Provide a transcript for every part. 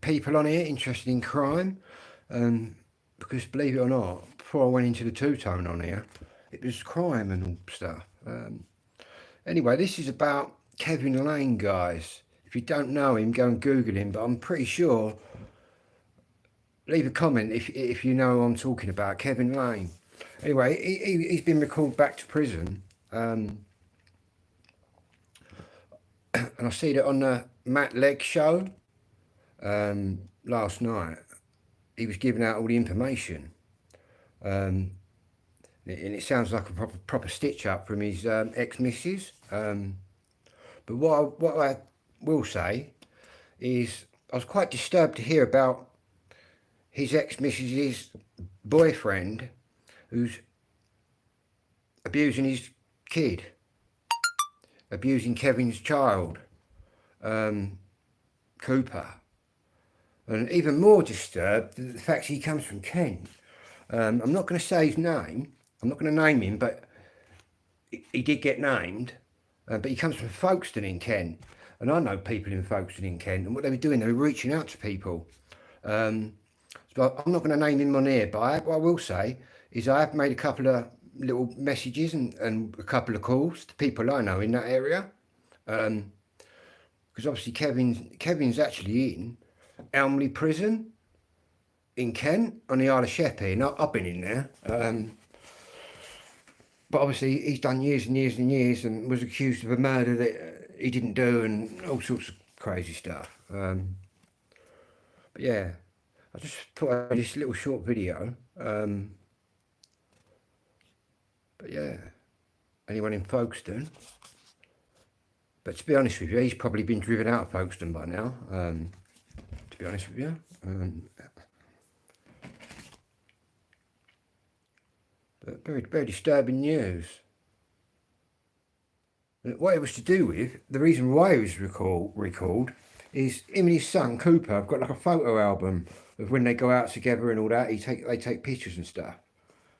people on here interested in crime, because believe it or not, before I went into the two-tone on here, it was crime and all stuff. Anyway, this is about Kevin Lane, guys. If you don't know him, go and Google him, but I'm pretty sure, leave a comment if you know who I'm talking about, Kevin Lane. Anyway, he's been recalled back to prison, and I see that on the Matt Legg show last night. He was giving out all the information, and it sounds like a proper stitch up from his ex-missus. But what I will say is I was quite disturbed to hear about his ex-missus's boyfriend who's abusing his kid, abusing Kevin's child, Cooper. And even more disturbed, the fact he comes from Kent. I'm not going to say his name. I'm not going to name him, but he did get named. But he comes from Folkestone in Kent. And I know people in Folkestone in Kent. And what they were doing, they were reaching out to people. So I'm not going to name him on here, but what I will say is I have made a couple of little messages and a couple of calls to people I know in that area. Because obviously Kevin's actually in Elmley Prison in Kent on the Isle of Sheppey, and I've been in there. But obviously he's done years and years and years and was accused of a murder that he didn't do and all sorts of crazy stuff. But yeah, I just thought I'd do this little short video. But yeah, anyone in Folkestone. But to be honest with you, he's probably been driven out of Folkestone by now. To be honest with you. But very, very disturbing news. And what it was to do with, the reason why he was recalled is him and his son Cooper have got like a photo album of when they go out together and all that. They take pictures and stuff.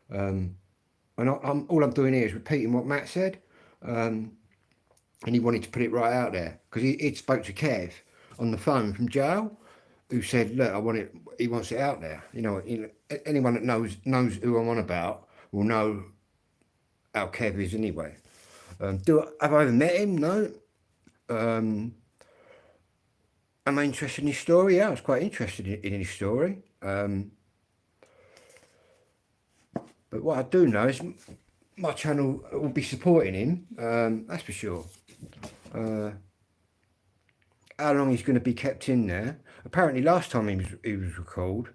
And all I'm doing here is repeating what Matt said. And he wanted to put it right out there because he'd spoke to Kev on the phone from jail, who said, "Look, I want it." He wants it out there. You know, anyone that knows who I'm on about will know how Kev is anyway. Have I ever met him? No. Am I interested in his story? Yeah, I was quite interested in his story. But what I do know is my channel will be supporting him. That's for sure. How long he's going to be kept in there? Apparently, last time he was recalled,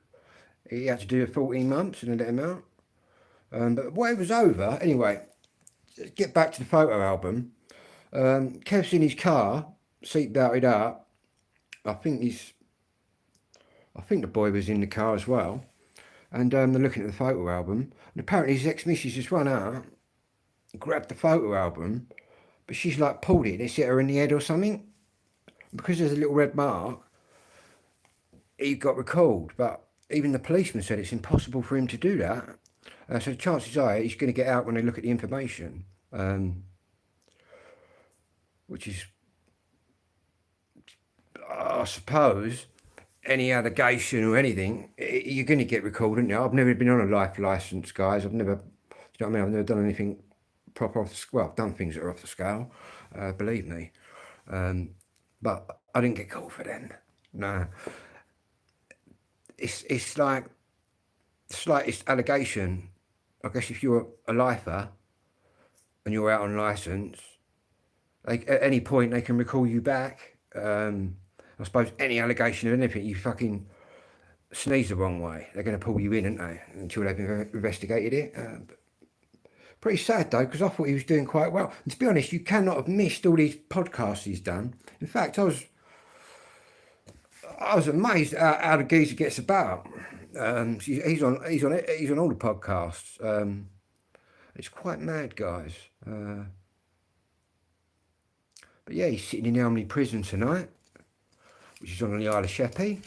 he had to do 14 months and then let him out. But what it was over, anyway, get back to the photo album. Kev's in his car, seat belted up. I think the boy was in the car as well. And they're looking at the photo album. And apparently his ex-missus just run out, grabbed the photo album, but she's like pulled it. It's hit her in the head or something. Because there's a little red mark, he got recalled. But even the policeman said it's impossible for him to do that. So the chances are he's going to get out when they look at the information, which is, I suppose, any allegation or anything, you're going to get recalled, aren't you? I've never been on a life licence, guys. I've never, you know what I mean? I've never done anything proper off the scale. Well, I've done things that are off the scale, believe me. But I didn't get called for them. No. It's like the slightest allegation. I guess if you're a lifer and you're out on licence, at any point they can recall you back. I suppose any allegation of anything, you fucking sneeze the wrong way, they're going to pull you in, aren't they? Until they've investigated it. Pretty sad though, because I thought he was doing quite well. And to be honest, you cannot have missed all these podcasts he's done. In fact, I was amazed at how the geezer gets about. He's on all the podcasts. It's quite mad, guys. But yeah, he's sitting in Elmley Prison tonight, which is on the Isle of Sheppey,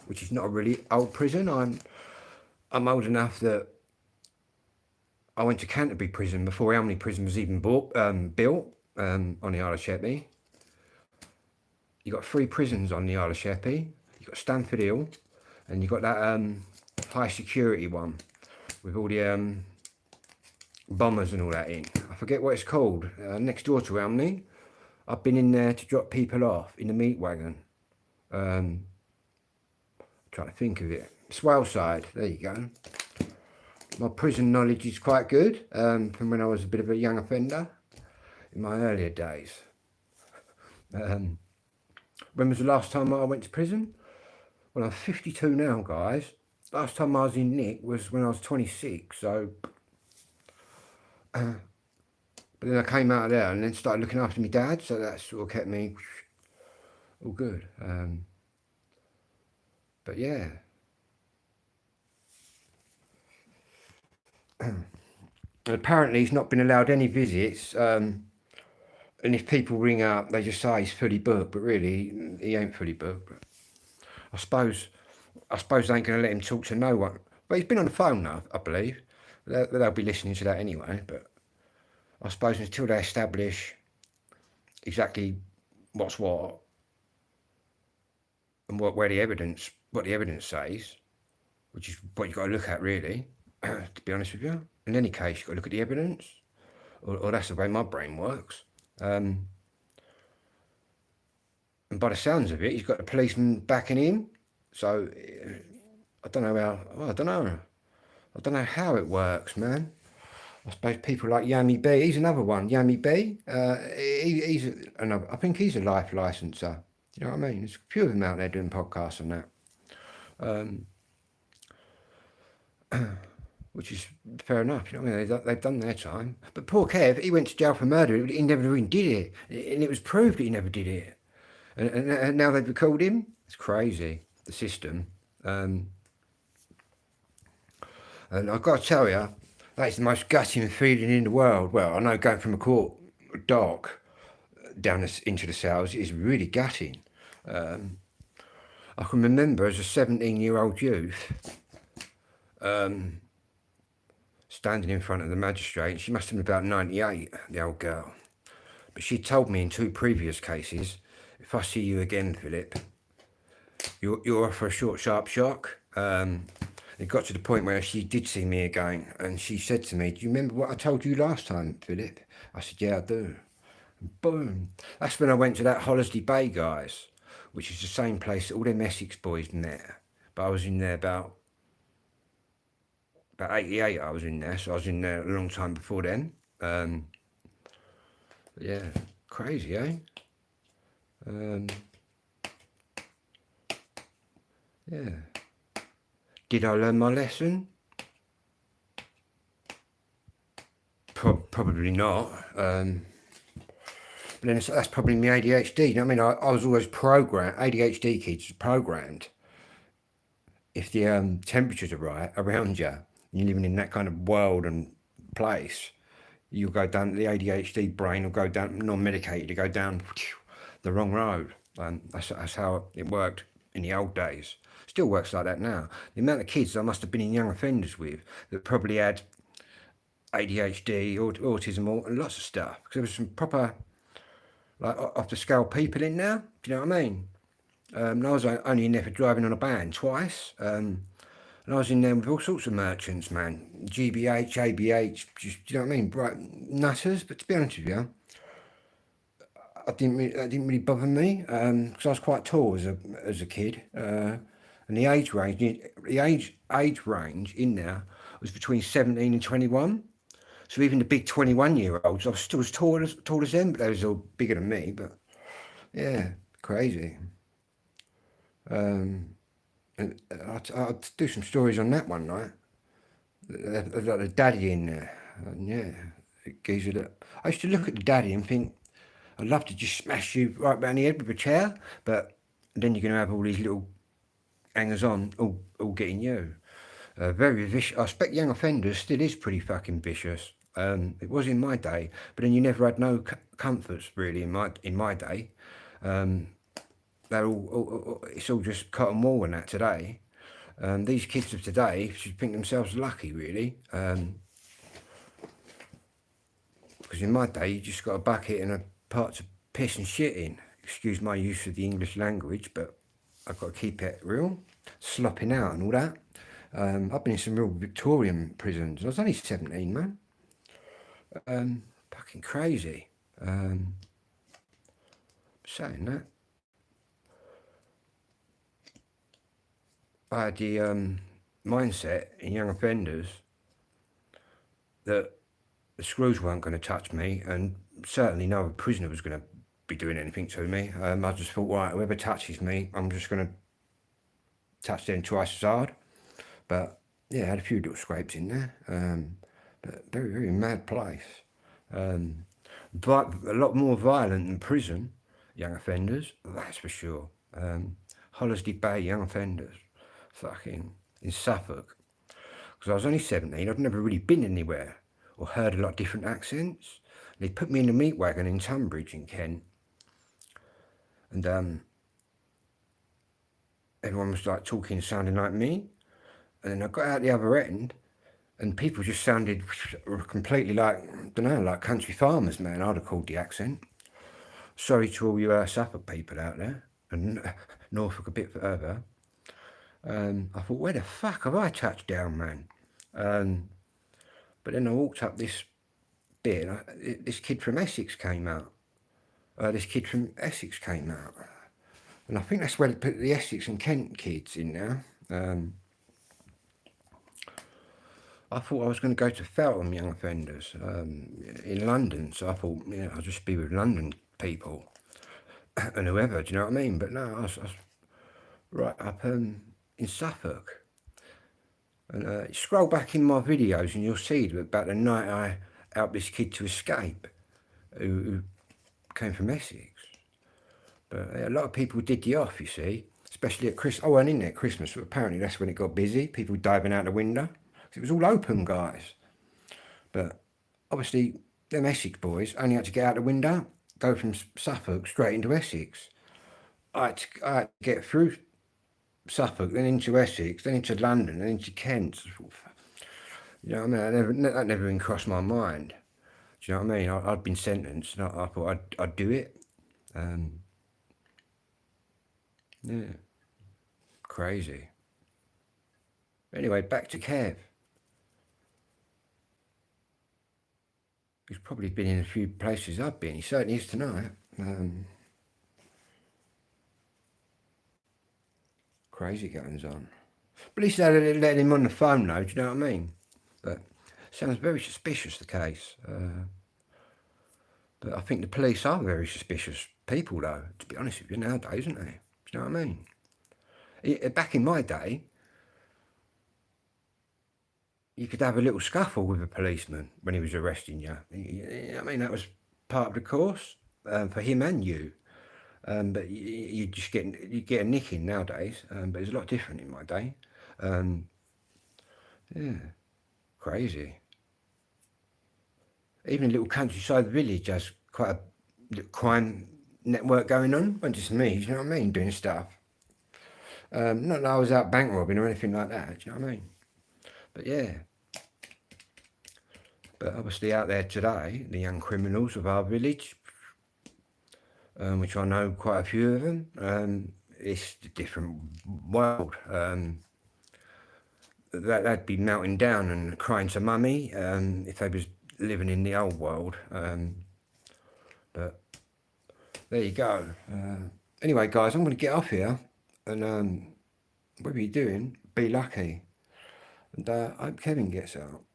which is not a really old prison. I'm old enough that I went to Canterbury Prison before Elmley Prison was even built on the Isle of Sheppey. you've got 3 prisons on the Isle of Sheppey. You've got Stamford Hill, and you've got that high security one with all the bombers and all that in. I forget what it's called. Next door to Elmley. I've been in there to drop people off in the meat wagon. Trying to think of it. Swaleside, there you go. My prison knowledge is quite good from when I was a bit of a young offender in my earlier days. When was the last time I went to prison? Well, I'm 52 now, guys. Last time I was in Nick was when I was 26, so... but then I came out of there and then started looking after my dad, so that sort of kept me all good. But yeah. Apparently he's not been allowed any visits, and if people ring up, they just say he's fully booked, but really he ain't fully booked. But I suppose they ain't going to let him talk to no one. But he's been on the phone now, I believe. They'll be listening to that anyway. But I suppose until they establish exactly what's what and what the evidence says, which is what you've got to look at really, to be honest with you. In any case, you've got to look at the evidence, or that's the way my brain works. And by the sounds of it, he's got the policeman backing him. So I don't know how. Well, I don't know how it works, man. I suppose people like Yami B. He's another one. Yami B. He's another. I think he's a life licenser. You know what I mean? There's a few of them out there doing podcasts and that. Which is fair enough, you know what I mean? They've done their time. But poor Kev, he went to jail for murder. He never even did it. And it was proved that he never did it. And now they've recalled him. It's crazy, the system. And I've got to tell you, that's the most gutting feeling in the world. Well, I know going from a court dock down into the cells is really gutting. I can remember as a 17-year-old youth, standing in front of the magistrate. She must have been about 98, the old girl. But she told me in 2 previous cases, if I see you again, Philip, you're off for a short, sharp shock. It got to the point where she did see me again, and she said to me, do you remember what I told you last time, Philip? I said, yeah, I do. And boom. That's when I went to that Hollisley Bay, guys, which is the same place that all them Essex boys met. But I was in there about 88 I was in there, so I was in there a long time before then. Yeah, crazy, eh? Yeah. Did I learn my lesson? Probably not. But then that's probably my ADHD. You know what I mean? I was always programmed. ADHD kids programmed. If the temperatures are right around you, you're living in that kind of world and place, you'll go down, the ADHD brain will go down, non-medicated, to go down the wrong road. That's how it worked in the old days. Still works like that now. The amount of kids I must have been in young offenders with that probably had ADHD, autism, or lots of stuff. Because there was some proper, like, off the scale people in there. Do you know what I mean? And I was only in there for driving on a ban twice. And I was in there with all sorts of merchants, man. GBH, ABH, just, do you know what I mean? Bright nutters. But to be honest with you, that didn't really bother me, because I was quite tall as a kid. And the age range in there was between 17 and 21. So even the big 21-year-olds, I was still as tall as them, but they was all bigger than me. But yeah, crazy. And I'll do some stories on that one night. Like the daddy in there. And yeah, it gives you that. I used to look at the daddy and think, I'd love to just smash you right round the head with a chair, but then you're going to have all these little hangers-on all getting you. Very vicious. I expect young offenders still is pretty fucking vicious. It was in my day, but then you never had no comforts really in my day. They're all it's all just cotton wool and that today. These kids of today should think themselves lucky, really. Because in my day, you just got a bucket and a pot to piss and shit in. excuse my use of the English language, but I've got to keep it real, slopping out and all that. I've been in some real Victorian prisons. I was only 17, man. Fucking crazy. Saying that, I had the mindset in young offenders that the screws weren't going to touch me, and certainly no prisoner was going to be doing anything to me. I just thought, right, whoever touches me, I'm just going to touch them twice as hard. But yeah, I had a few little scrapes in there. But very, very mad place. But a lot more violent than prison, young offenders, that's for sure. Hollisley Bay young offenders, fucking in Suffolk. Because I was only 17, I'd never really been anywhere or heard a lot of different accents. They put me in the meat wagon in Tunbridge in Kent, and everyone was like talking, sounding like me. And then I got out the other end, and people just sounded completely like, I don't know, like country farmers, man. I'd have called the accent. Sorry to all you Suffolk people out there, and Norfolk a bit further. I thought, where the fuck have I touched down, man? But then I walked up this bit, and this kid from Essex came out. And I think that's where they put the Essex and Kent kids in now. I thought I was going to go to Feltham Young Offenders in London, so I thought, yeah, I'll just be with London people and whoever, do you know what I mean? But no, I was right up in Suffolk. And scroll back in my videos and you'll see about the night I helped this kid to escape who came from Essex. But a lot of people did the off, you see, especially at Christmas. Oh, and in there at Christmas, but apparently that's when it got busy, people diving out the window. It was all open, guys. But obviously, them Essex boys only had to get out the window, go from Suffolk straight into Essex. I had to get through Suffolk, then into Essex, then into London, then into Kent. You know what I mean? That never even crossed my mind. Do you know what I mean? I'd been sentenced, and I thought I'd do it. Yeah, crazy. Anyway, back to Kev. He's probably been in a few places I've been. He certainly is tonight. Crazy goings on. But at least they let him on the phone though, do you know what I mean? But sounds very suspicious, the case. But I think the police are very suspicious people though, to be honest with you, nowadays, aren't they? Do you know what I mean? Back in my day, you could have a little scuffle with a policeman when he was arresting you. I mean, that was part of the course for him and you. But you get a nicking nowadays. But it's a lot different in my day. Yeah, crazy. Even a little countryside village has quite a crime network going on. Not just me, do you know what I mean? Doing stuff. Not that I was out bank robbing or anything like that, do you know what I mean? But yeah. But obviously out there today, the young criminals of our village, which I know quite a few of them, it's a different world. They'd be melting down and crying to mummy if they was living in the old world. But there you go. Anyway, guys, I'm going to get off here, and whatever you're doing, be lucky. And I hope Kevin gets out.